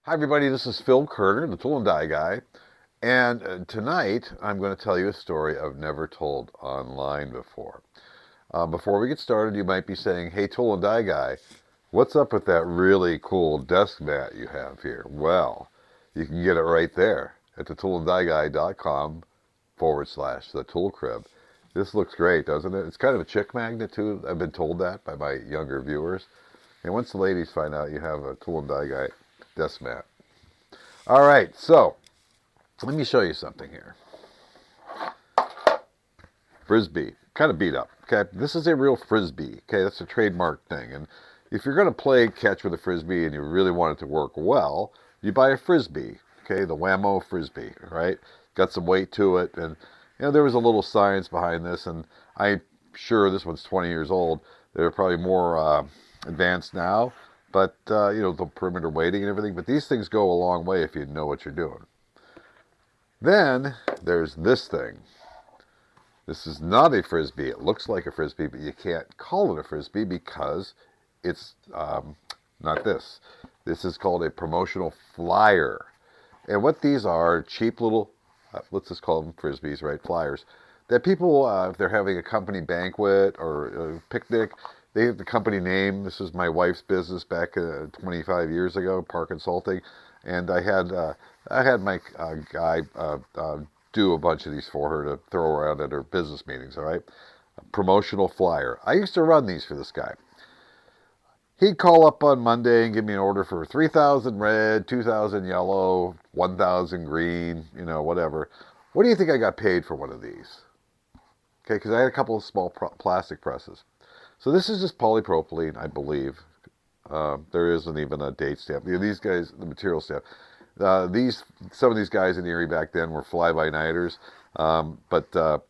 Hi everybody, this is Phil Kerner, the Tool and Die Guy, and tonight I'm going to tell you a story I've never told online before. Before we get started, you might be saying, hey Tool and Die Guy, what's up with that really cool desk mat you have here? Well, you can get it right there at thetoolanddieguy.com / the tool crib. This looks great, doesn't it? It's kind of a chick magnet too. I've been told that by my younger viewers. And once the ladies find out you have a Tool and Die Guy desk mat. All right, so let me show you something here. Frisbee, kind of beat up. Okay, this is a real Frisbee. Okay, that's a trademark thing. And if you're going to play catch with a Frisbee and you really want it to work well, you buy a Frisbee. Okay, the Whammo Frisbee, right? Got some weight to it, and there was a little science behind this, and I'm sure this one's 20 years old. They're probably more advanced now, but the perimeter weighting and everything. But these things go a long way if you know what you're doing. Then there's this thing. This is not a Frisbee. It looks like a Frisbee, but you can't call it a Frisbee because it's not this. This is called a promotional flyer. And what these are, cheap little, let's just call them Frisbees, right? Flyers. That people, if they're having a company banquet or a picnic, they have the company name. This is my wife's business back 25 years ago, Par Consulting, and I had my guy do a bunch of these for her to throw around at her business meetings. All right, a promotional flyer. I used to run these for this guy. He'd call up on Monday and give me an order for 3,000 red, 2,000 yellow, 1,000 green, whatever. What do you think I got paid for one of these? Okay, because I had a couple of small plastic presses. So this is just polypropylene, I believe. There isn't even a date stamp. These guys, the material stamp. Some of these guys in Erie back then were fly-by-nighters. But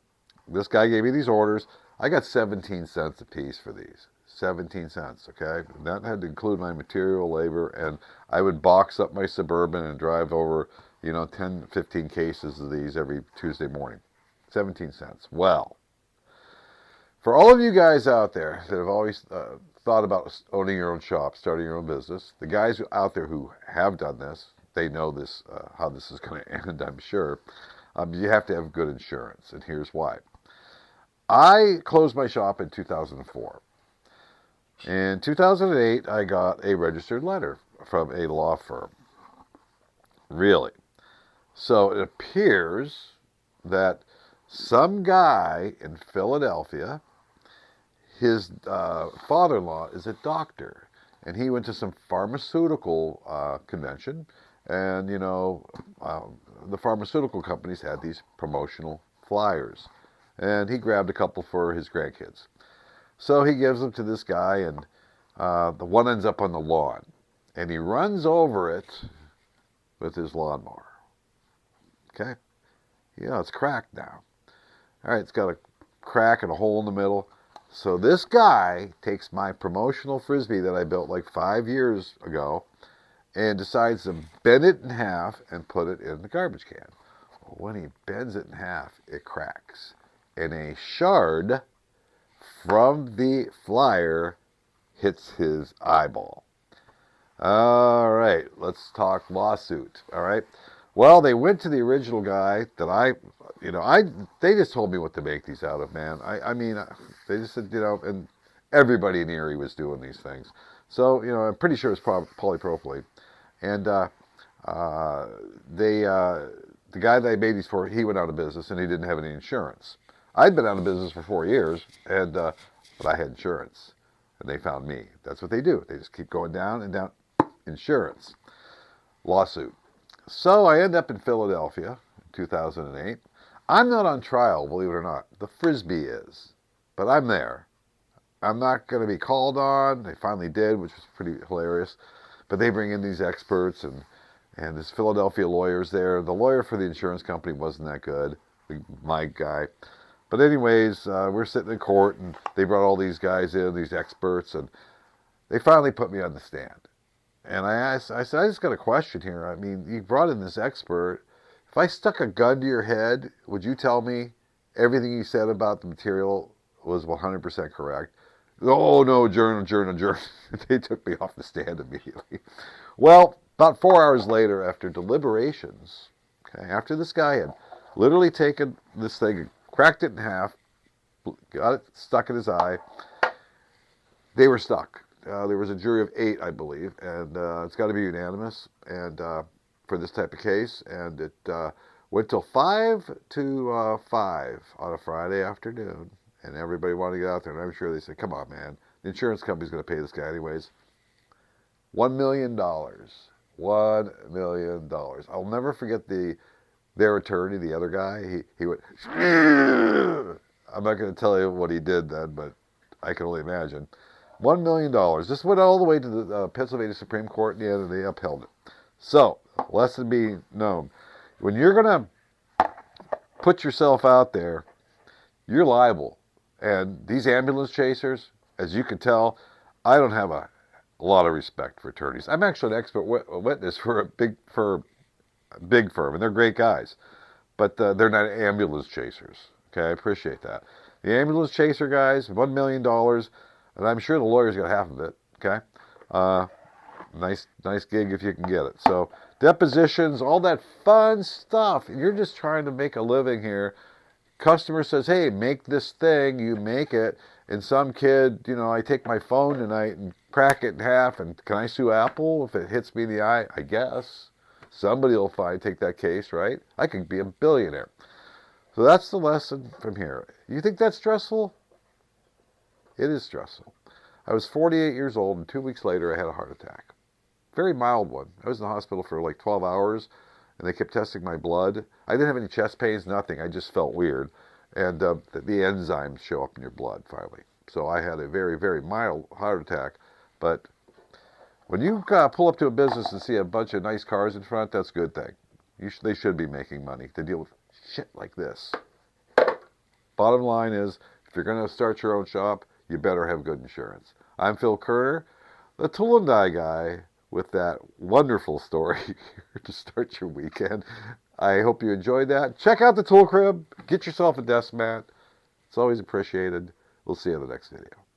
this guy gave me these orders. I got 17 cents a piece for these. 17 cents, okay? And that had to include my material, labor, and I would box up my Suburban and drive over, 10, 15 cases of these every Tuesday morning. 17 cents. Well, for all of you guys out there that have always thought about owning your own shop, starting your own business, the guys out there who have done this, they know this, how this is going to end, I'm sure. You have to have good insurance, and here's why. I closed my shop in 2004. In 2008, I got a registered letter from a law firm. Really. So it appears that some guy in Philadelphia, his father-in-law is a doctor, and he went to some pharmaceutical convention, and the pharmaceutical companies had these promotional flyers, and he grabbed a couple for his grandkids. So he gives them to this guy, and the one ends up on the lawn, and he runs over it with his lawnmower. Okay, it's cracked now. All right, it's got a crack and a hole in the middle. So this guy takes my promotional Frisbee that I built like 5 years ago and decides to bend it in half and put it in the garbage can. Well, when he bends it in half, it cracks. And a shard from the flyer hits his eyeball. All right, let's talk lawsuit. All right. Well, they went to the original guy that they just told me what to make these out of, man. I mean, they just said, and everybody in Erie was doing these things. So, I'm pretty sure it's polypropylene. And the guy that I made these for, he went out of business and he didn't have any insurance. I'd been out of business for 4 years, but I had insurance, and they found me. That's what they do. They just keep going down and down. Insurance. Lawsuit. So I end up in Philadelphia in 2008. I'm not on trial, believe it or not. The Frisbee is. But I'm there. I'm not going to be called on. They finally did, which was pretty hilarious. But they bring in these experts, and this Philadelphia lawyer's there. The lawyer for the insurance company wasn't that good, my guy. But anyways, we're sitting in court, and they brought all these guys in, these experts, and they finally put me on the stand. And I said, I just got a question here. I mean, you brought in this expert. If I stuck a gun to your head, would you tell me everything you said about the material was 100% correct? Oh, no, journal. They took me off the stand immediately. Well, About 4 hours later, after deliberations, okay, after this guy had literally taken this thing, cracked it in half, got it stuck in his eye, they were stuck. There was a jury of 8, I believe, and it's got to be unanimous and for this type of case. And it went till 5 to 5 on a Friday afternoon, and everybody wanted to get out there. And I'm sure they said, "Come on, man, the insurance company's going to pay this guy anyways." $1 million. $1 million. I'll never forget their attorney, the other guy. He went. I'm not going to tell you what he did then, but I can only imagine. $1 million. This went all the way to the Pennsylvania Supreme Court in the end, and they upheld it. So, lesson being known. When you're going to put yourself out there, you're liable. And these ambulance chasers, as you can tell, I don't have a lot of respect for attorneys. I'm actually an expert witness for a big firm, and they're great guys. But they're not ambulance chasers. Okay, I appreciate that. The ambulance chaser guys, $1 million, and I'm sure the lawyers got half of it. Okay, nice gig if you can get it. So depositions, all that fun stuff. You're just trying to make a living here. Customer says, "Hey, make this thing." You make it, and some kid, I take my phone tonight and crack it in half, and can I sue Apple if it hits me in the eye? I guess somebody will take that case, right? I could be a billionaire. So that's the lesson from here. You think that's stressful? It is stressful. I was 48 years old, and 2 weeks later, I had a heart attack. Very mild one. I was in the hospital for like 12 hours, and they kept testing my blood. I didn't have any chest pains, nothing. I just felt weird. And the enzymes show up in your blood, finally. So I had a very, very mild heart attack. But when you pull up to a business and see a bunch of nice cars in front, that's a good thing. They should be making money to deal with shit like this. Bottom line is, if you're going to start your own shop, you better have good insurance. I'm Phil Kerner, the tool and die guy, with that wonderful story to start your weekend. I hope you enjoyed that. Check out the tool crib. Get yourself a desk mat. It's always appreciated. We'll see you in the next video.